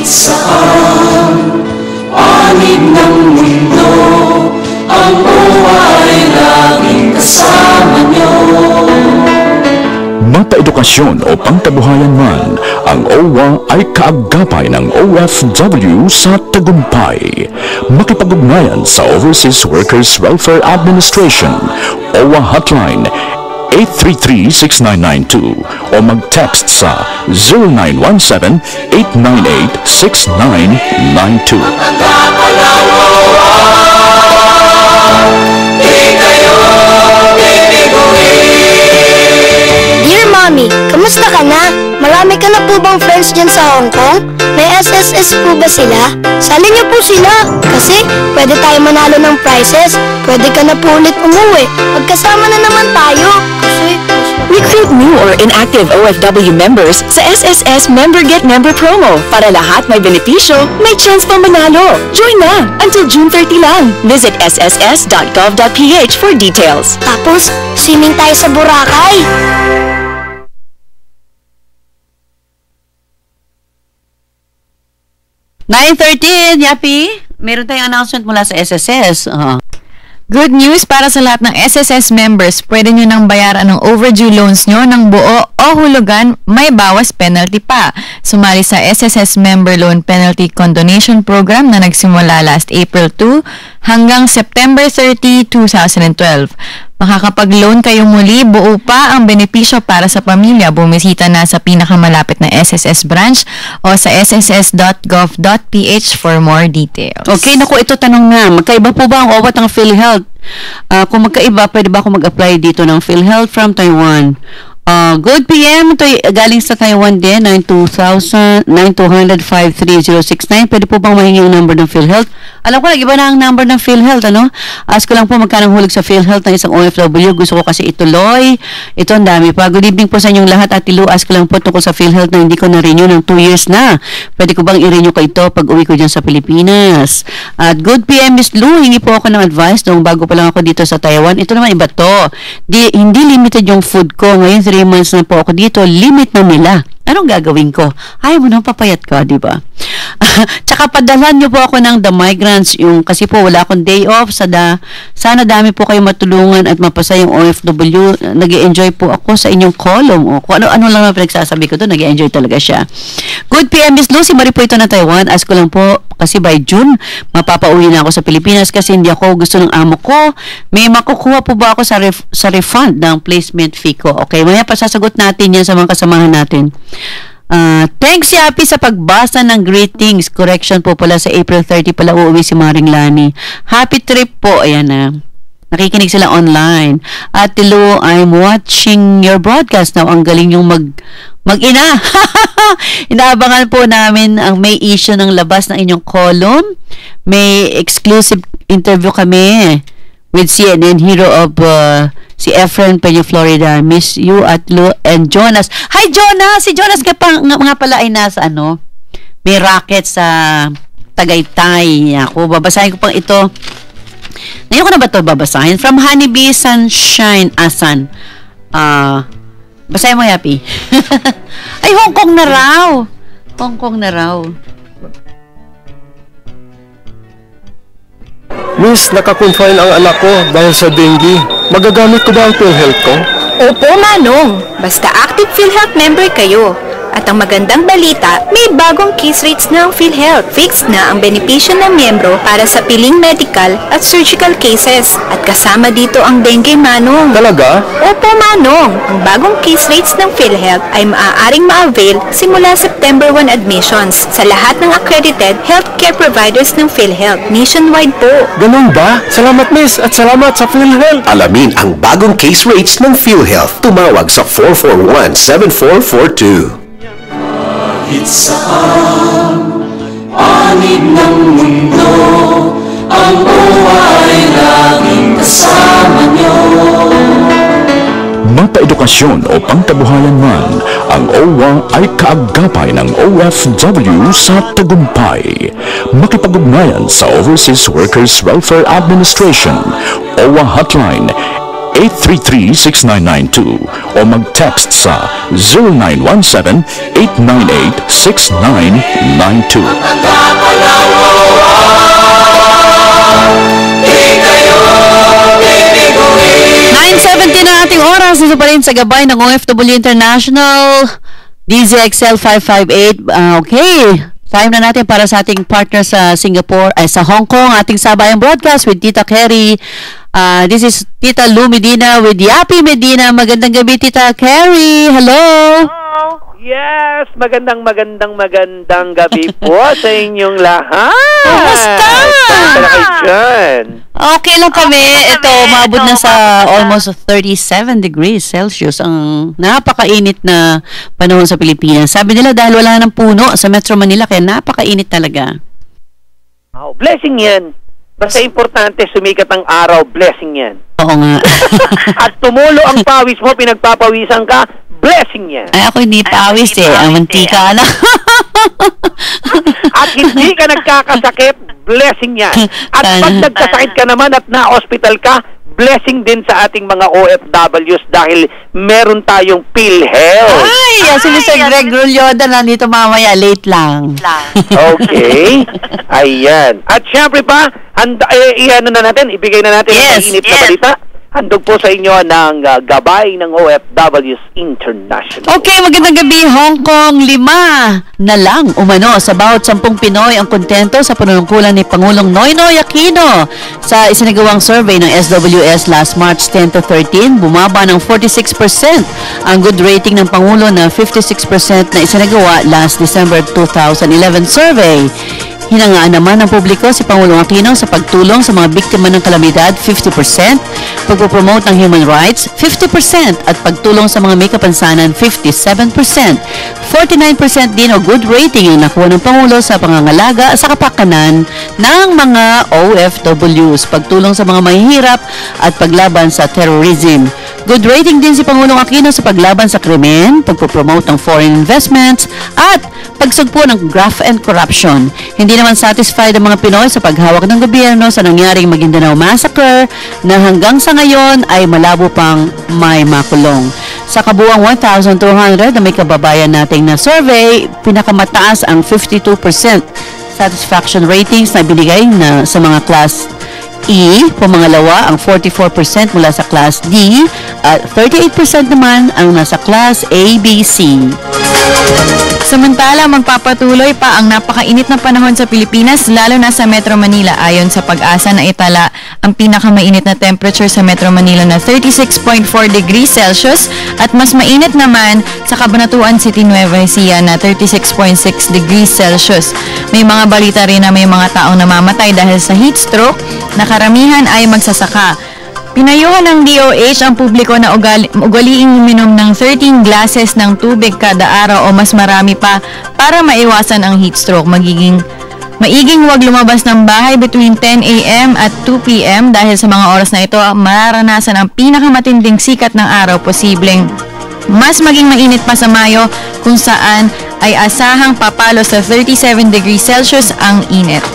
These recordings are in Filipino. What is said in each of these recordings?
Kahit saan, panig ng mundo, ang OWA ay laging kasama nyo. Mapaedukasyon o pangkabuhayan man, ang OWA ay kaagapay ng OFW sa tagumpay. Makipag-ugnayan sa Overseas Workers Welfare Administration, OWA Hotline 833-6992 o mag-text sa 0917-898-6992. Dear Mommy, kamusta ka na? Marami ka na po bang friends dyan sa Hong Kong? May SSS po ba sila? Sali niyo po sila kasi pwede tayo manalo ng prizes. Pwede ka na po ulit umuwi. Magkasama na naman tayo. Recruit new or inactive OFW members sa SSS Member Get Member Promo para lahat may benepisyo, may chance pa manalo. Join na until June 30 lang. Visit sss.gov.ph for details. Tapos, swimming tayo sa Boracay. (9:13) Yapi, meron tayong announcement mula sa SSS. Good news para sa lahat ng SSS members. Pwede nyo nang bayaran ang overdue loans nyo ng buo o hulugan, may bawas penalty pa. Sumali sa SSS Member Loan Penalty Condonation Program na nagsimula last April 2 hanggang September 30, 2012. Makakapag-loan kayo muli, buo pa ang benepisyo para sa pamilya. Bumisita na sa pinakamalapit na SSS branch o sa sss.gov.ph for more details. Okay, naku, ito tanong na. Magkaiba po ba ang OWA at ang PhilHealth? Kung magkaiba, pwede ba ako mag-apply dito ng PhilHealth from Taiwan? Good PM, ito galing sa Taiwan din, 9,200-53069. Pwede po bang mahingi yung number ng PhilHealth? Alam ko, nag-iba na ang number ng PhilHealth, ano? Ask ko lang po magkano hulog sa PhilHealth ng isang OFW. Gusto ko kasi ituloy. Ito, ang dami pa. Good evening po sa inyong lahat. At Lu, ask ko lang po tungkol sa PhilHealth na hindi ko na-renew ng 2 years na. Pwede ko bang i-renew ko ito pag uwi ko dyan sa Pilipinas? At good PM, Miss Lu, hingi po ako ng advice nung bago pa lang ako dito sa Taiwan. Ito naman iba to. Hindi limited yung food ko. Ngayon, 3 months na po ako dito, limit na nila. Anong gagawin ko? Ayaw mo nang papayat ka, di ba? Tsaka padalhan niyo po ako ng The Migrants, yung kasi po wala akong day off. Sana dami po kayo matulungan at mapasa yung OFW. Nag-i-enjoy po ako sa inyong column. O, kung ano lang na pinagsasabi ko doon, nag-i-enjoy talaga siya. Good PM, Miss Lucy, Marie po ito na Taiwan. Ask ko lang po, kasi by June, mapapauwi na ako sa Pilipinas kasi hindi ako gusto ng amo ko. May makukuha po ba ako sa refund ng placement fee ko? Okay, maya pasasagot natin yan sa mga kasamahan natin. Thanks, Yapi, sa pagbasa ng greetings. Correction po pala, sa April 30 pala uuwi si Maring Lani. Happy trip po. Ayan na. Nakikinig sila online. At Lu, I'm watching your broadcast now. Ang galing yung mag-ina. Inaabangan po namin ang may issue ng labas ng inyong column. May exclusive interview kami with CNN hero of si Efren Peña, Florida. Miss you at Lu and Jonas. Hi, Jonas! Si Jonas nga pala ay nasa may racket sa Tagaytay. Ako, babasahin ko pang ito. Ngayon ko na ba ito babasahin? From Honeybee Sunshine Asan. Basahin mo, Yapi. Ay, Hong Kong na raw. Hong Kong na raw. Miss, nakakonfine ang anak ko dahil sa dengue. Magagamit ko ba ang PhilHealth ko? Opo, Manong. Basta active PhilHealth member kayo. At ang magandang balita, may bagong case rates ng PhilHealth. Fixed na ang benepisyo ng miyembro para sa piling medical at surgical cases. At kasama dito ang dengue, Manong. Talaga? Opo, Manong. Ang bagong case rates ng PhilHealth ay maaaring ma-avail simula September 1 admissions sa lahat ng accredited healthcare providers ng PhilHealth. Nationwide po. Ganun ba? Salamat, Miss, at salamat sa PhilHealth. Alamin ang bagong case rates ng PhilHealth. Tumawag sa 441-7442. Kahit saan, panig ng mundo, ang OWA ay laging kasama nyo. Mapaedukasyon o pangkabuhayan man, ang OWA ay kaagapay ng OFW sa tagumpay. Makipag-ugnayan sa Overseas Workers Welfare Administration, OWA Hotline 0917-833-6992 o mag-text sa 0917-898-6992. 9:17 na ating oras. Nasa pa rin sa gabay ng OFW International DZXL 558. Okay. Time na natin para sa ating partner sa Singapore, sa Hong Kong, ating sabayang broadcast with Tita Carrie. This is Tita Lou Medina with Yapi Medina. Magandang gabi, Tita Carrie. Hello. Yes, magandang gabi po sa inyong lahat. Kumusta? Okay lang kami. Ito, umabot na sa almost 37 degrees Celsius. Ang napakainit na panahon sa Pilipinas. Sabi nila dahil wala ng puno sa Metro Manila, kaya napakainit talaga. Oh, blessing yan. Basta importante, sumikat ang araw, blessing yan. Oo nga. At tumulo ang pawis mo, pinagpapawisan ka, blessing yan. Ay, ako hindi pawis ang mantika na. At hindi ka nagkakasakit, blessing yan. At pag nagkasakit ka naman at na-hospital ka, blessing din sa ating mga OFWs dahil meron tayong PhilHealth. Ay, si Mr. Greg Rulyoda nandito mamaya, late lang. Okay. Ayan. At syempre pa, iano na natin, ibigay na natin ang mainit na balita. Handog po sa inyo ng gabay ng OFWs International. Okay, magandang gabi. Hong Kong, 5 na lang umano sa bawat 10 Pinoy ang kontento sa panunungkulan ni Pangulong Noynoy Aquino. Sa isinagawang survey ng SWS last March 10 to 13, bumaba ng 46% ang good rating ng Pangulo na 56% na isinagawa last December 2011 survey. Hinangaan naman ng publiko si Pangulong Aquino sa pagtulong sa mga biktima ng kalamidad, 50%, pagpopromote ng human rights, 50%, at pagtulong sa mga may kapansanan, 57%. 49% din o good rating ang nakuha ng Pangulo sa pangangalaga sa kapakanan ng mga OFWs, pagtulong sa mga mahihirap at paglaban sa terrorism. Good rating din si Pangulong Aquino sa paglaban sa krimen, pagpopromote ng foreign investments, at pagsugpo ng graft and corruption. Hindi naman satisfied ang mga Pinoy sa paghawak ng gobyerno sa nangyaring Maguindanao Massacre na hanggang sa ngayon ay malabo pang may makulong. Sa kabuuang 1,200 na may kababayan nating na survey, pinakamataas ang 52% satisfaction ratings na binigay na sa mga class E, pumangalawa ang 44% mula sa Class D at 38% naman ang nasa Class A, B, C. Samantala, magpapatuloy pa ang napakainit na panahon sa Pilipinas, lalo na sa Metro Manila. Ayon sa Pag-asa na itala ang pinakamainit na temperature sa Metro Manila na 36.4 degrees Celsius at mas mainit naman sa Cabanatuan City, Nueva Ecija na 36.6 degrees Celsius. May mga balita rin na may mga taong namamatay dahil sa heat stroke na karamihan ay magsasaka. Pinayuhan ng DOH ang publiko na ugaliing uminom ng 13 glasses ng tubig kada araw o mas marami pa para maiwasan ang heat stroke. Maiging huwag lumabas ng bahay between 10 a.m. at 2 p.m. dahil sa mga oras na ito mararanasan ang pinakamatinding sikat ng araw. Posibleng mas maging mainit pa sa Mayo kung saan ay asahang papalo sa 37 degrees Celsius ang init.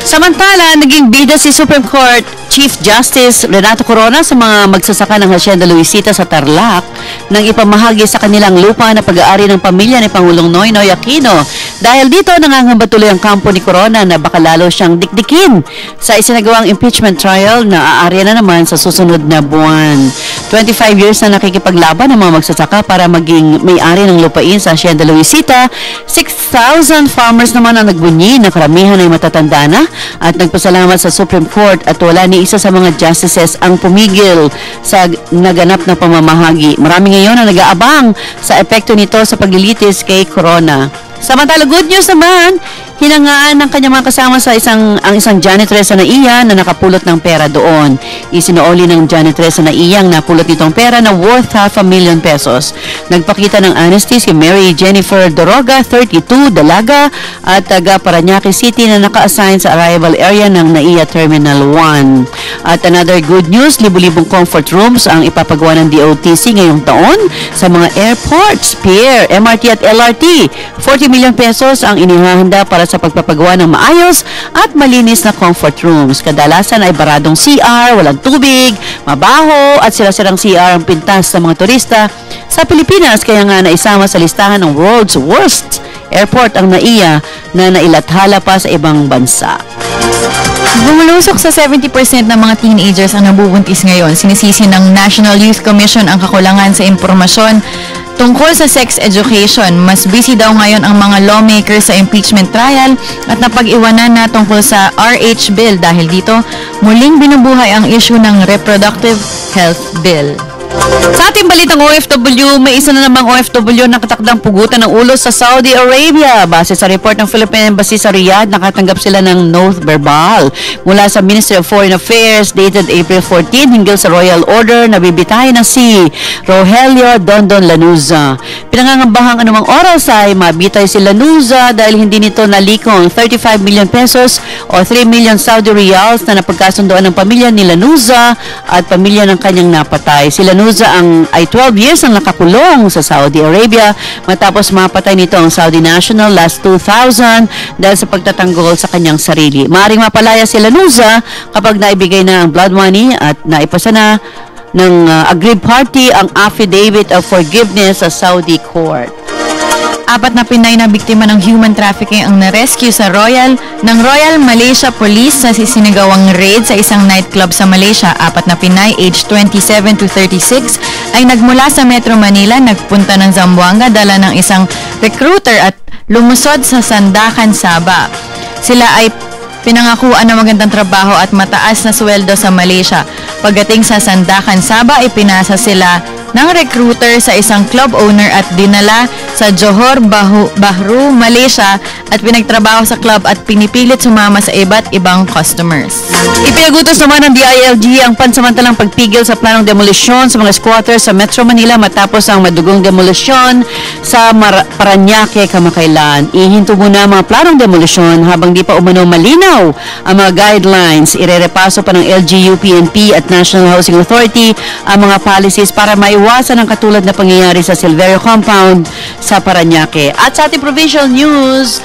Samantala, naging bida si Supreme Court Chief Justice Renato Corona sa mga magsasaka ng Hacienda Luisita sa Tarlac nang ipamahagi sa kanilang lupa na pag-aari ng pamilya ni Pangulong Noynoy Aquino. Dahil dito, nangangamba tuloy ang kampo ni Corona na baka lalo siyang dikdikin sa isinagawang impeachment trial na aari na naman sa susunod na buwan. 25 years na nakikipaglaban ng mga magsasaka para maging may-ari ng lupain sa Hacienda Luisita. 6,000 farmers naman ang nagbunyi na karamihan ay matatanda na at nagpasalamat sa Supreme Court at wala ni isa sa mga justices ang pumigil sa naganap na pamamahagi. Marami ngayon ang nag-aabang sa epekto nito sa paglilitis kay Corona. Samantala, good news naman, hinangaan ng kanyang mga kasama sa isang janitress na iya na nakapulot ng pera doon. Isinuoli ng janitress na iya ang napulot nitong pera na worth 500,000 pesos. Nagpakita ng honesty si Mary Jennifer Doroga, 32, dalaga at taga Parañaque City na naka-assign sa arrival area ng NAIA Terminal 1. At another good news, libu-libong comfort rooms ang ipapagawa ng DOTC ngayong taon sa mga airports, pier, MRT at LRT. 40 million pesos ang inihahanda para sa pagpapagawa ng maayos at malinis na comfort rooms. Kadalasan ay baradong CR, walang tubig, mabaho at sira-sirang CR ang pintas ng mga turista sa Pilipinas, kaya nga naisama sa listahan ng world's worst airport ang NAIA na nailathala pa sa ibang bansa. Bumulusok sa 70% ng mga teenagers ang nabubuntis ngayon. Sinisisi ng National Youth Commission ang kakulangan sa impormasyon tungkol sa sex education. Mas busy daw ngayon ang mga lawmakers sa impeachment trial at napag-iwanan na tungkol sa RH bill. Dahil dito, muling binubuhay ang issue ng reproductive health bill. Sa ating balitang OFW, may isa na namang OFW na nakatakdang pugutan ng ulo sa Saudi Arabia. Base sa report ng Philippine Embassy sa Riyadh, nakatanggap sila ng note verbal mula sa Ministry of Foreign Affairs dated April 14 hinggil sa royal order na bibitahin ng si Rogelio Dondon Lanuza. Pinangangambahang anumang oras ay mabitay si Lanuza dahil hindi nito nalikong 35 million pesos o 3 million Saudi riyals na napagkasundoan ng pamilya ni Lanuza at pamilya ng kanyang napatay. Si Lanuza ay 12 years ang nakakulong sa Saudi Arabia matapos mapatay nito ang Saudi national last 2000 dahil sa pagtatanggol sa kanyang sarili. Maaaring mapalaya si Lanuza kapag naibigay na ang blood money at naipasa na ng aggrieved party ang affidavit of forgiveness sa Saudi court. 4 na Pinay na biktima ng human trafficking ang na-rescue sa Royal Malaysia Police sa sinigawang raid sa isang nightclub sa Malaysia. 4 na Pinay, aged 27 to 36, ay nagmula sa Metro Manila, nagpunta ng Zamboanga, dala ng isang recruiter at lumusod sa Sandakan, Sabah. Sila ay pinangakuan ng magandang trabaho at mataas na sweldo sa Malaysia. Pagdating sa Sandakan, Sabah, ipinasa sila ng recruiter sa isang club owner at dinala sa Johor Bahru, Malaysia at pinagtrabaho sa club at pinipilit sumama sa iba't ibang customers. Ipinagutos naman ng DILG ang pansamantalang pagpigil sa planong demolisyon sa mga squatters sa Metro Manila matapos ang madugong demolisyon sa Parañaque kamakailan. Ihinto muna ang mga planong demolisyon habang di pa umano malinaw ang mga guidelines. Irerepaso pa ng LGU, PNP at National Housing Authority ang mga policies para maiwasan ang katulad na pangyayari sa Silverio Compound sa Parañaque. At sa ating provincial news,